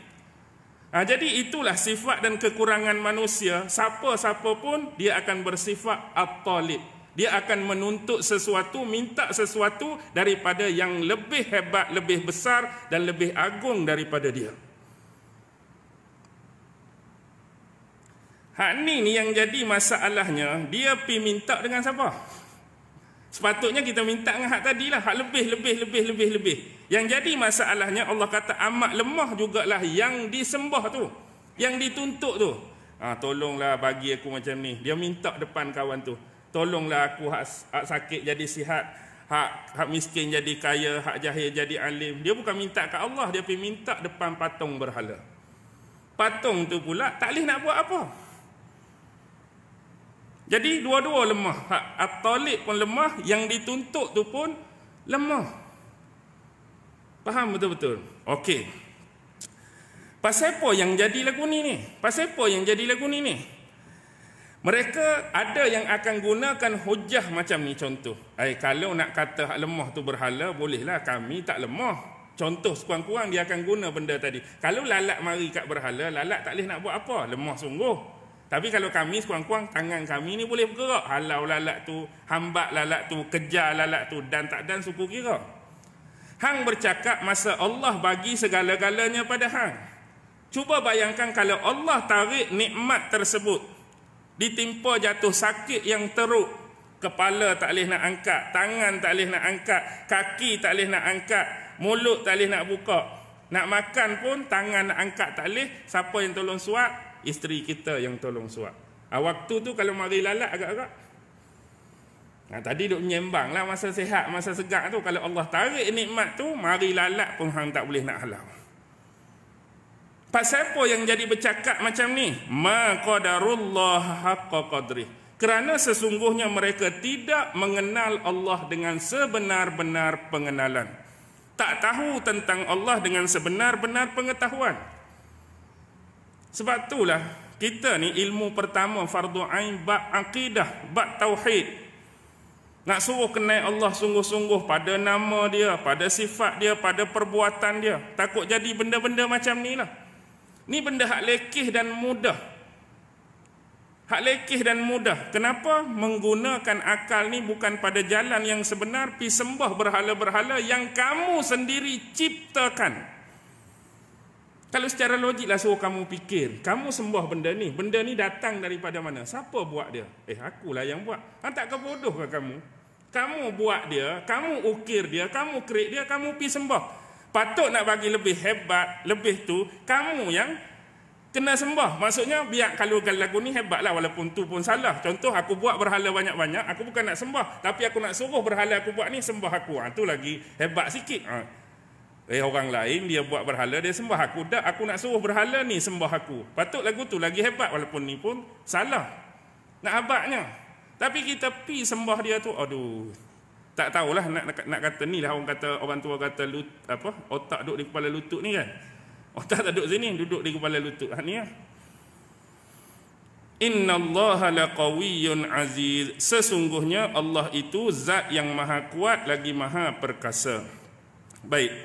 Jadi itulah sifat dan kekurangan manusia. Siapa-siapa pun dia akan bersifat at-talib. Dia akan menuntut sesuatu, minta sesuatu daripada yang lebih hebat, lebih besar dan lebih agung daripada dia. Hak ni yang jadi masalahnya, dia pi minta dengan siapa? Sepatutnya kita minta dengan hak tadilah, hak lebih. Yang jadi masalahnya Allah kata amat lemah jugalah yang disembah tu, yang dituntut tu. Tolonglah bagi aku macam ni. Dia minta depan kawan tu. Tolonglah aku hak sakit jadi sihat, hak miskin jadi kaya, hak jahil jadi alim. Dia bukan minta kat Allah, dia pergi minta depan patung berhala. Patung tu pula tak boleh nak buat apa. Jadi dua-dua lemah. Hak at-talib pun lemah, yang dituntut tu pun lemah. Faham betul-betul? Okey. Pasal apa yang jadi lagu ni? Mereka ada yang akan gunakan hujah macam ni, contoh. Kalau nak kata hak lemah tu berhala, bolehlah, kami tak lemah. Contoh sekurang-kurang dia akan guna benda tadi. Kalau lalat mari kat berhala, lalat tak boleh nak buat apa, lemah sungguh. Tapi kalau kami sekurang-kurang, tangan kami ni boleh bergerak. Halau lalat tu, hambat lalat tu, kejar lalat tu, dan tak dan suku kira. Hang bercakap masa Allah bagi segala-galanya pada hang. Cuba bayangkan kalau Allah tarik nikmat tersebut, ditimpa jatuh sakit yang teruk, kepala tak boleh nak angkat, tangan tak boleh nak angkat, kaki tak boleh nak angkat, mulut tak boleh nak buka, nak makan pun tangan nak angkat tak boleh. Siapa yang tolong suap? Isteri kita yang tolong suap. Waktu tu kalau mari lalat agak-agak, tadi duk menyembang lah masa sihat, masa segak tu. Kalau Allah tarik nikmat tu, mari lalat pun hang tak boleh nak halau. Pasal apa yang jadi bercakap macam ni? Ma qadarullah haqqa qadrih. Kerana sesungguhnya mereka tidak mengenal Allah dengan sebenar-benar pengenalan. Tak tahu tentang Allah dengan sebenar-benar pengetahuan. Sebab itulah kita ni ilmu pertama fardu ain bab akidah, bab tauhid. Nak suruh kenal Allah sungguh-sungguh pada nama dia, pada sifat dia, pada perbuatan dia. Takut jadi benda-benda macam ni lah. Ni benda hak lekeh dan mudah. Hak lekeh dan mudah. Kenapa? Menggunakan akal ni bukan pada jalan yang sebenar, pi sembah berhala-berhala yang kamu sendiri ciptakan. Kalau secara logik lah suruh kamu fikir, kamu sembah benda ni datang daripada mana? Siapa buat dia? Akulah yang buat. Tak kebodoh ke kamu? Kamu buat dia, kamu ukir dia, kamu create dia, kamu pi sembah. Patut nak bagi lebih hebat, lebih tu, kamu yang kena sembah. Maksudnya biar kalau lagu ni hebat lah, walaupun tu pun salah. Contoh aku buat berhala banyak-banyak, aku bukan nak sembah, tapi aku nak suruh berhala aku buat ni sembah aku. Tu lagi hebat sikit. Orang lain dia buat berhala, dia sembah aku. Dah aku nak suruh berhala ni sembah aku. Patut lagu tu lagi hebat, walaupun ni pun salah. Nak abadnya. Tapi kita pi sembah dia tu, aduh. Tak tahulah nak kata ni lah, orang tua kata otak duduk di kepala lutut ni kan. Otak tak duduk sini, duduk di kepala lutut. Ni lah. Innallaha laqawiyyun aziz. Sesungguhnya Allah itu zat yang maha kuat lagi maha perkasa. Baik.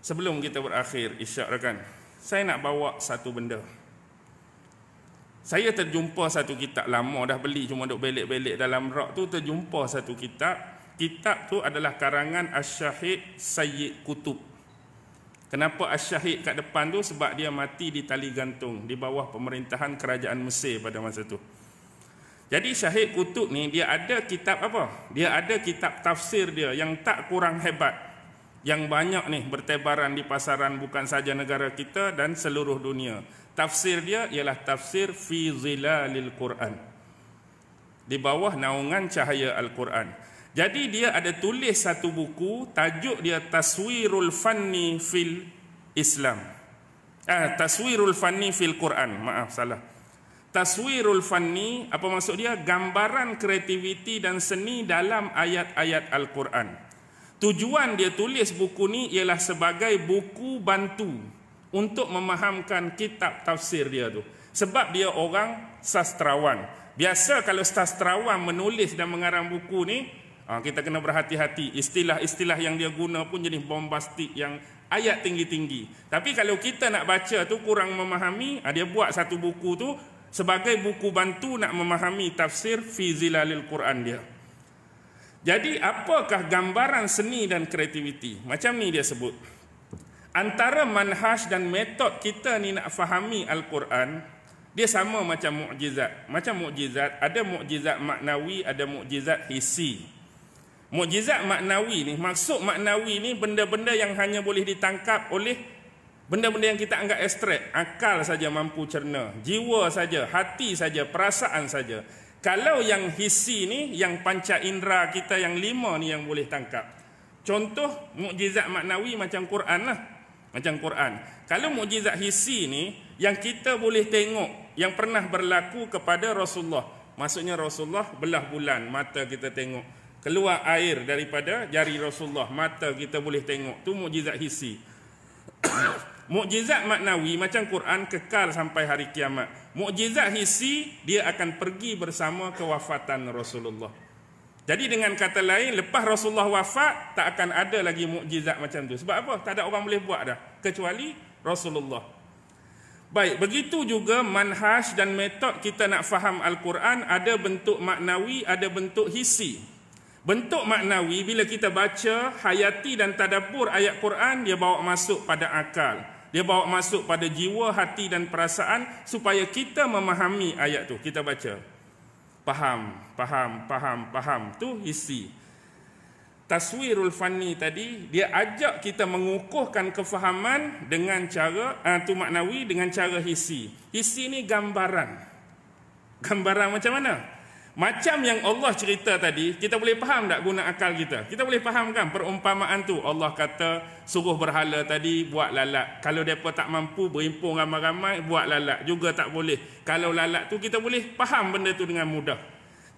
Sebelum kita berakhir isyak rakan, saya nak bawa satu benda. Saya terjumpa satu kitab lama, dah beli cuma duk belik-belik dalam rak tu, terjumpa satu kitab. Kitab tu adalah karangan Asy-Syahid Sayyid Qutb. Kenapa Asy-Syahid kat depan tu? Sebab dia mati di tali gantung di bawah pemerintahan kerajaan Mesir pada masa tu. Jadi Syahid Qutb ni dia ada kitab apa? Dia ada kitab tafsir dia yang tak kurang hebat, yang banyak ni bertebaran di pasaran bukan saja negara kita dan seluruh dunia. Tafsir dia ialah tafsir Fi Zilalil Quran, di bawah naungan cahaya Al-Quran. Jadi dia ada tulis satu buku, tajuk dia Taswirul Fanni fil Islam. Taswirul Fanni fil Quran, maaf salah. Taswirul Fanni, apa maksud dia? Gambaran kreativiti dan seni dalam ayat-ayat Al-Quran. Tujuan dia tulis buku ni ialah sebagai buku bantu untuk memahamkan kitab tafsir dia tu. Sebab dia orang sastrawan. Biasa kalau sastrawan menulis dan mengarang buku ni, kita kena berhati-hati. Istilah-istilah yang dia guna pun jenis bombastik, yang ayat tinggi-tinggi. Tapi kalau kita nak baca tu kurang memahami, dia buat satu buku tu sebagai buku bantu nak memahami tafsir Fi Zilalil Quran dia. Jadi apakah gambaran seni dan kreativiti? Macam ni dia sebut. Antara manhaj dan metod kita ni nak fahami Al-Quran, dia sama macam mukjizat. Macam mukjizat, ada mukjizat maknawi, ada mukjizat hissi. Mukjizat maknawi ni, maksud maknawi ni benda-benda yang hanya boleh ditangkap oleh benda-benda yang kita anggap abstrak. Akal saja mampu cerna, jiwa saja, hati saja, perasaan saja. Kalau yang hissi ni, yang panca indera kita yang 5 ni yang boleh tangkap. Contoh mukjizat maknawi macam Quran lah. Macam Quran. Kalau mukjizat hissi ni yang kita boleh tengok, yang pernah berlaku kepada Rasulullah. Maksudnya Rasulullah belah bulan, mata kita tengok. Keluar air daripada jari Rasulullah, mata kita boleh tengok. Tu mukjizat hissi. Mukjizat maknawi macam Quran kekal sampai hari kiamat. Mukjizat hissi dia akan pergi bersama kewafatan Rasulullah. Jadi dengan kata lain, lepas Rasulullah wafat, tak akan ada lagi mukjizat macam tu. Sebab apa? Tak ada orang boleh buat dah, kecuali Rasulullah. Baik, begitu juga manhaj dan metod kita nak faham Al-Quran, ada bentuk maknawi, ada bentuk hissi. Bentuk maknawi, bila kita baca, hayati dan tadabbur ayat Quran, dia bawa masuk pada akal. Dia bawa masuk pada jiwa, hati dan perasaan, supaya kita memahami ayat tu. Kita baca. Faham. Tu hissi. Taswirul Fanni tadi, dia ajak kita mengukuhkan kefahaman dengan cara, tu maknawi, dengan cara hissi. Hissi ni gambaran. Gambaran macam mana? Macam yang Allah cerita tadi, kita boleh faham tak guna akal kita? Kita boleh faham kan perumpamaan tu? Allah kata suruh berhala tadi buat lalat. Kalau mereka tak mampu berimpun ramai-ramai, buat lalat. Juga tak boleh. Kalau lalat tu kita boleh faham benda tu dengan mudah.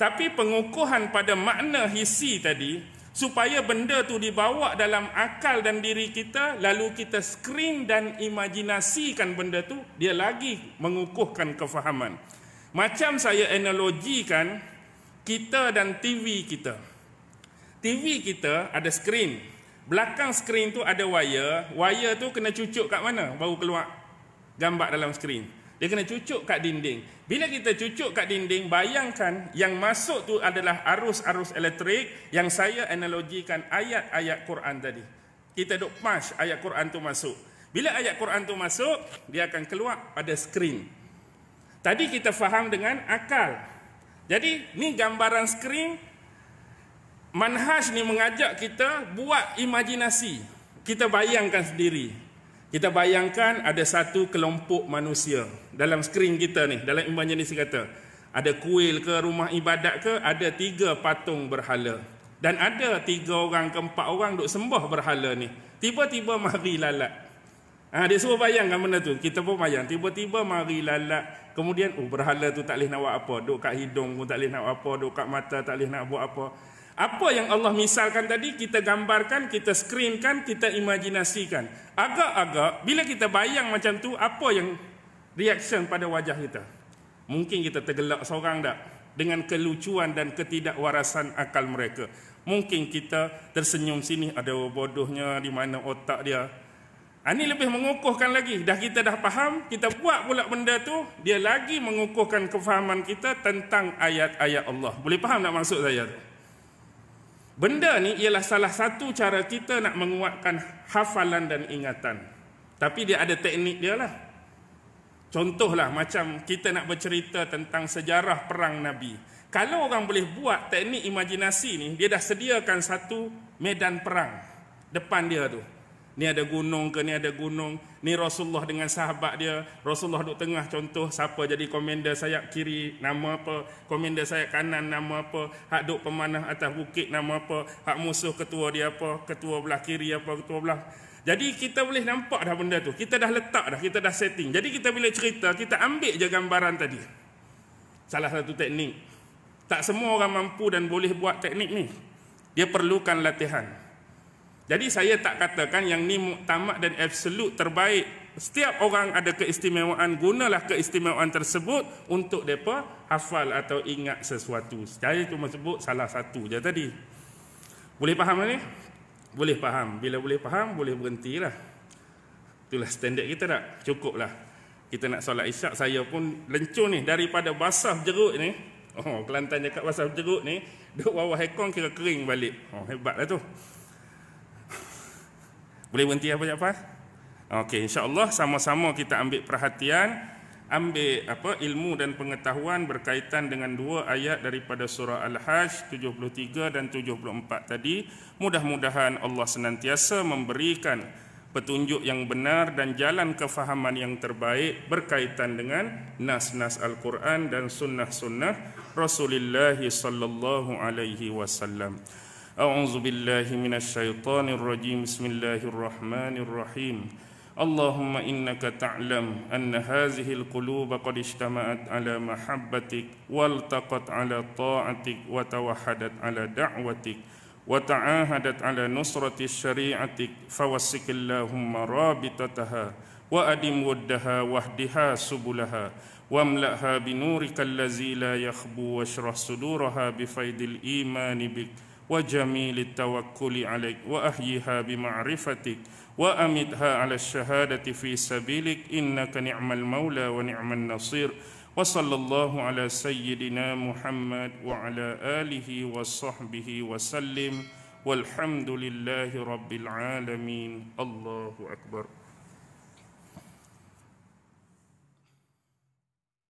Tapi pengukuhan pada makna hissi tadi, supaya benda tu dibawa dalam akal dan diri kita, lalu kita screen dan imajinasikan benda tu, dia lagi mengukuhkan kefahaman. Macam saya analogikan kita dan TV kita. TV kita ada skrin. Belakang skrin tu ada wire. Wire tu kena cucuk kat mana? Baru keluar gambar dalam skrin. Dia kena cucuk kat dinding. Bila kita cucuk kat dinding, bayangkan yang masuk tu adalah arus-arus elektrik yang saya analogikan ayat-ayat Quran tadi. Kita duk push ayat Quran tu masuk. Bila ayat Quran tu masuk, dia akan keluar pada skrin. Tadi kita faham dengan akal. Jadi ni gambaran skrin. Manhaj ni mengajak kita buat imajinasi. Kita bayangkan sendiri. Kita bayangkan ada satu kelompok manusia dalam skrin kita ni, dalam imajinasi kata. Ada kuil ke, rumah ibadat ke, ada 3 patung berhala. Dan ada 3 orang ke 4 orang duk sembah berhala ni. Tiba-tiba mari lalat. Dia suruh bayangkan benda tu. Kita pun bayang. Tiba-tiba mari lalat. Kemudian, berhala tu tak boleh nak buat apa. Duk kat hidung pun tak boleh nak buat apa. Duk kat mata tak boleh nak buat apa. Apa yang Allah misalkan tadi, kita gambarkan, kita screenkan, kita imajinasikan. Agak-agak, bila kita bayang macam tu, apa yang reaction pada wajah kita? Mungkin kita tergelak seorang tak? Dengan kelucuan dan ketidakwarasan akal mereka. Mungkin kita tersenyum sini, ada bodohnya di mana otak dia. Ini lebih mengukuhkan lagi. Kita dah faham, kita buat pula benda tu, dia lagi mengukuhkan kefahaman kita tentang ayat-ayat Allah. Boleh faham tak maksud saya tu? Benda ni ialah salah satu cara kita nak menguatkan hafalan dan ingatan. Tapi dia ada teknik dia lah. Contohlah macam kita nak bercerita tentang sejarah perang Nabi. Kalau orang boleh buat teknik imajinasi ni, dia dah sediakan satu medan perang depan dia tu. Ni ada gunung ke, ni ada gunung. Ni Rasulullah dengan sahabat dia. Rasulullah duduk tengah, contoh siapa jadi komander sayap kiri, nama apa. Komander sayap kanan, nama apa. Hak duduk pemanah atas bukit, nama apa. Hak musuh ketua dia apa. Ketua belah kiri apa, ketua belah. Jadi kita boleh nampak dah benda tu. Kita dah letak dah, kita dah setting. Jadi kita bila cerita, kita ambil je gambaran tadi. Salah satu teknik. Tak semua orang mampu dan boleh buat teknik ni. Dia perlukan latihan. Jadi saya tak katakan yang ni muktamad dan absolut terbaik. Setiap orang ada keistimewaan, gunalah keistimewaan tersebut untuk mereka hafal atau ingat sesuatu. Saya cuma sebut salah satu je tadi. Boleh faham ni? Boleh faham. Bila boleh faham, boleh berhentilah. Itulah standard kita tak? Cukuplah. Kita nak solat isyak, saya pun lencur ni daripada basah jeruk ni. Oh, Kelantan cakap basah jeruk ni, duduk bawah aircon kira kering balik. Oh, hebatlah tu. Boleh berhenti apa Jaafar? Okey, insya-Allah sama-sama kita ambil perhatian, ambil ilmu dan pengetahuan berkaitan dengan dua ayat daripada surah Al-Hajj 73 dan 74 tadi. Mudah-mudahan Allah senantiasa memberikan petunjuk yang benar dan jalan kefahaman yang terbaik berkaitan dengan nas-nas Al-Quran dan sunnah-sunnah Rasulullah sallallahu alaihi wasallam. A'udzu billahi minasyaitonir rajim. Bismillahirrahmanirrahim. Allahumma innaka ta'lam anna hazihil quluba qad ijtama'at ala mahabbatik waltaqat ala ta'atik wa tawahhadat ala da'watik wa ta'ahadat ala nusrati syari'atik fawassikillahumma rabitataha wa adim waddaha wahdiha subulaha wamla'ha binurika allazi la yakhbu washrah suduraha bifaidil imani bik وجميل التوكل عليك وأحيها بمعرفتك وأمتها على الشهادة في سبيلك إنك نعم المولى ونعم النصير وصلى الله على سيدنا محمد وعلى آله وصحبه وسلم والحمد لله رب العالمين. الله أكبر.